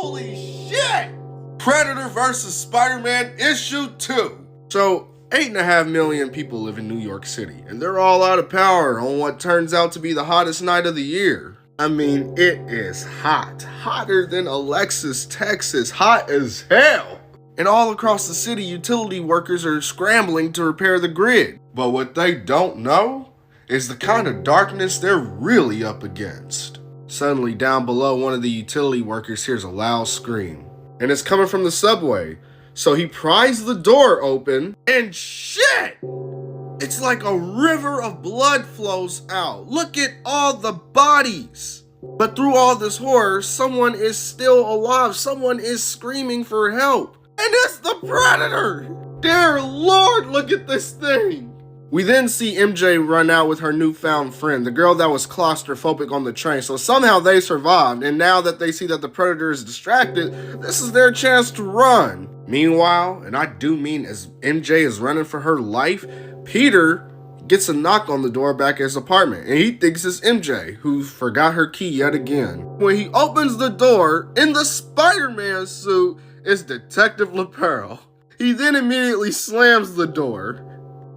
Holy shit! Predator vs. Spider-Man Issue 2. So, 8.5 million people live in New York City, and they're all out of power on what turns out to be the hottest night of the year. I mean, it is hot. Hotter than Alexis, Texas. Hot as hell. And all across the city, utility workers are scrambling to repair the grid. But what they don't know is the kind of darkness they're really up against. Suddenly, down below, one of the utility workers hears a loud scream. And it's coming from the subway. So he pries the door open, and shit! It's like a river of blood flows out. Look at all the bodies. But through all this horror, someone is still alive. Someone is screaming for help. And it's the Predator! Dear Lord, look at this thing! We then see MJ run out with her newfound friend, the girl that was claustrophobic on the train. So somehow they survived, and now that they see that the Predator is distracted, this is their chance to run. Meanwhile, and I do mean as MJ is running for her life, Peter gets a knock on the door back at his apartment, and he thinks it's MJ, who forgot her key yet again. When he opens the door, in the Spider-Man suit, it's Detective LaPerle. He then immediately slams the door.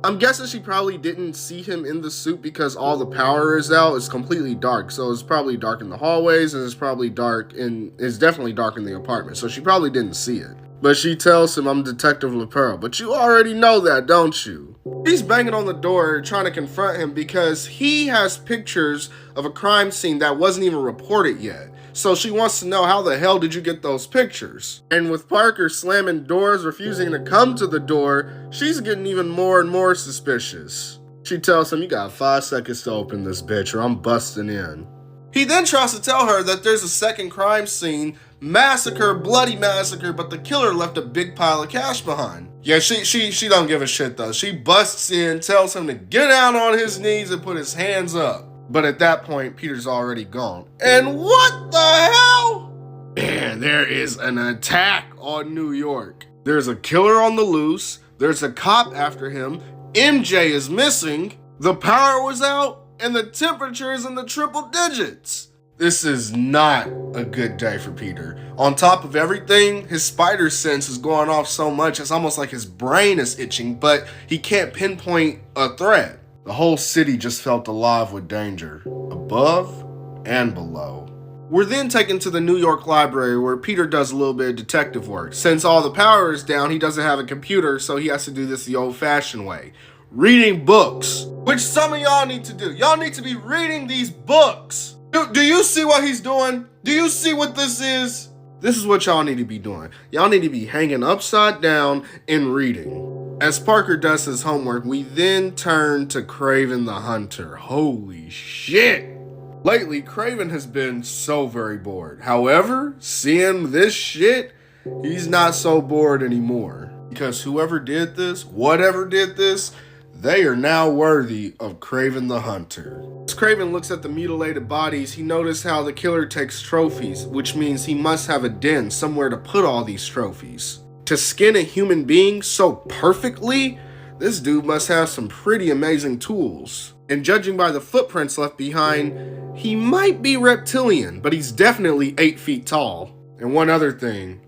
I'm guessing she probably didn't see him in the suit because all the power is out. It's completely dark, so it's probably dark in the hallways, and it's probably dark it's definitely dark in the apartment, so she probably didn't see it. But she tells him, I'm Detective LaPerle. But you already know that, don't you? He's banging on the door trying to confront him because he has pictures of a crime scene that wasn't even reported yet. So she wants to know, how the hell did you get those pictures? And with Parker slamming doors, refusing to come to the door, she's getting even more and more suspicious. She tells him, you got 5 seconds to open this bitch or I'm busting in. He then tries to tell her that there's a second crime scene, massacre, bloody massacre, but the killer left a big pile of cash behind. Yeah, she don't give a shit though. She busts in, tells him to get down on his knees and put his hands up. But at that point, Peter's already gone. And what the hell? Man, there is an attack on New York. There's a killer on the loose. There's a cop after him. MJ is missing. The power was out. And the temperature is in the triple digits. This is not a good day for Peter. On top of everything, his spider sense is going off so much, it's almost like his brain is itching, but he can't pinpoint a threat. The whole city just felt alive with danger, above and below. We're then taken to the New York Library where Peter does a little bit of detective work. Since all the power is down, he doesn't have a computer, so he has to do this the old-fashioned way. Reading books, which some of y'all need to do. Y'all need to be reading these books. Do you see what he's doing? Do you see what this is? This is what y'all need to be doing. Y'all need to be hanging upside down and reading. As Parker does his homework, we then turn to Kraven the Hunter. Holy shit. Lately, Kraven has been so very bored. However, seeing this shit, he's not so bored anymore. Because whoever did this, whatever did this, they are now worthy of Kraven the Hunter. As Kraven looks at the mutilated bodies, he noticed how the killer takes trophies, which means he must have a den somewhere to put all these trophies. To skin a human being so perfectly, this dude must have some pretty amazing tools. And judging by the footprints left behind, he might be reptilian, but he's definitely 8 feet tall. And one other thing,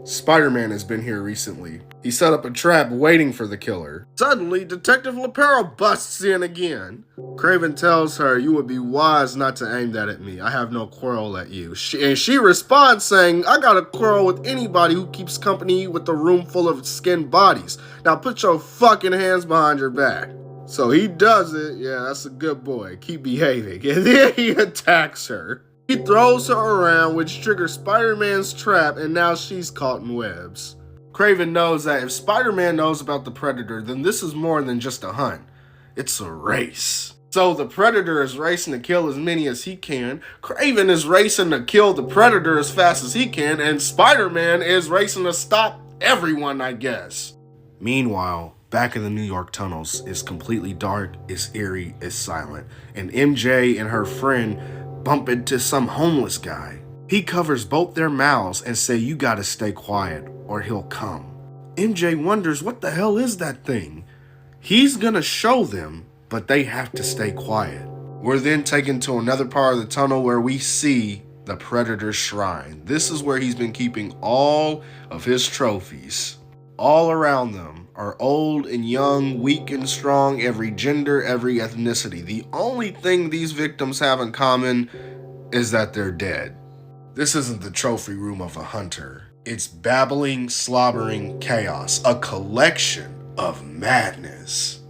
Spider-Man has been here recently. He set up a trap waiting for the killer. Suddenly, Detective LaPerle busts in again. Kraven tells her, you would be wise not to aim that at me. I have no quarrel at you. And she responds saying, I got a quarrel with anybody who keeps company with a room full of skinned bodies. Now put your fucking hands behind your back. So he does it. Yeah, that's a good boy. Keep behaving. And then he attacks her. He throws her around, which triggers Spider-Man's trap, and now she's caught in webs. Kraven knows that if Spider-Man knows about the Predator, then this is more than just a hunt. It's a race. So the Predator is racing to kill as many as he can, Kraven is racing to kill the Predator as fast as he can, and Spider-Man is racing to stop everyone, I guess. Meanwhile, back in the New York tunnels, it's completely dark, it's eerie, it's silent, and MJ and her friend bump into some homeless guy. He covers both their mouths and say, you gotta stay quiet or he'll come. MJ wonders, what the hell is that thing? He's gonna show them, but they have to stay quiet. We're then taken to another part of the tunnel where we see the Predator's shrine. This is where he's been keeping all of his trophies. All around them are old and young, weak and strong, every gender, every ethnicity. The only thing these victims have in common is that they're dead. This isn't the trophy room of a hunter. It's babbling, slobbering chaos, a collection of madness.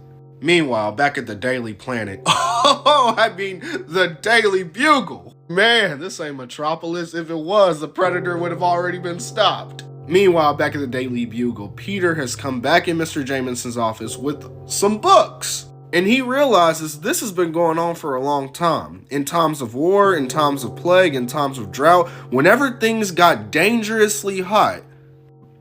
Meanwhile, back at the Daily Planet, the Daily Bugle. Man, this ain't Metropolis. If it was, the Predator would have already been stopped. Meanwhile, back at the Daily Bugle, Peter has come back in Mr. Jameson's office with some books. And he realizes this has been going on for a long time. In times of war, in times of plague, in times of drought, whenever things got dangerously hot,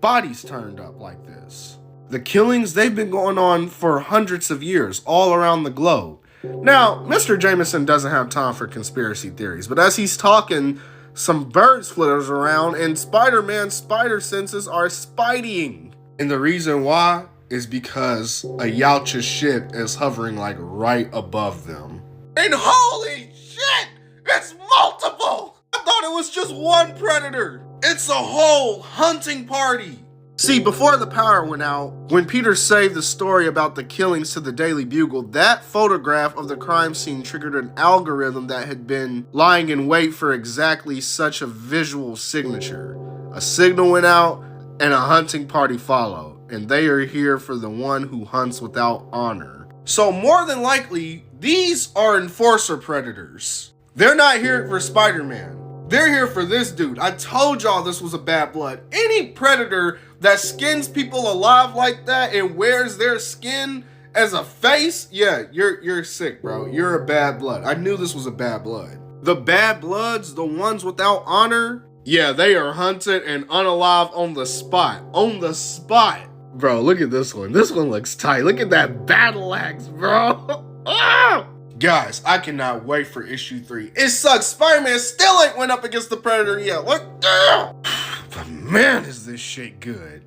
bodies turned up like this. The killings, they've been going on for hundreds of years all around the globe. Now, Mr. Jameson doesn't have time for conspiracy theories, but as he's talking, some birds flitters around and Spider-Man's spider senses are spideying. And the reason why is because a Yautja ship is hovering like right above them. And holy shit, it's multiple! I thought it was just one Predator. It's a whole hunting party. See, before the power went out, when Peter saved the story about the killings to the Daily Bugle, that photograph of the crime scene triggered an algorithm that had been lying in wait for exactly such a visual signature. A signal went out and a hunting party followed, and they are here for the one who hunts without honor. So more than likely, these are enforcer predators. They're not here for Spider-Man. They're here for this dude. I told y'all this was a bad blood. Any predator that skins people alive like that and wears their skin as a face, yeah, you're sick, bro. You're a bad blood. I knew this was a bad blood. The bad bloods, the ones without honor, yeah, they are hunted and unalive on the spot. On the spot. Bro, look at this one. This one looks tight. Look at that battle axe, bro. Ah! Guys, I cannot wait for issue 3. It sucks. Spider-Man still ain't went up against the Predator yet. Look, but man, is this shit good.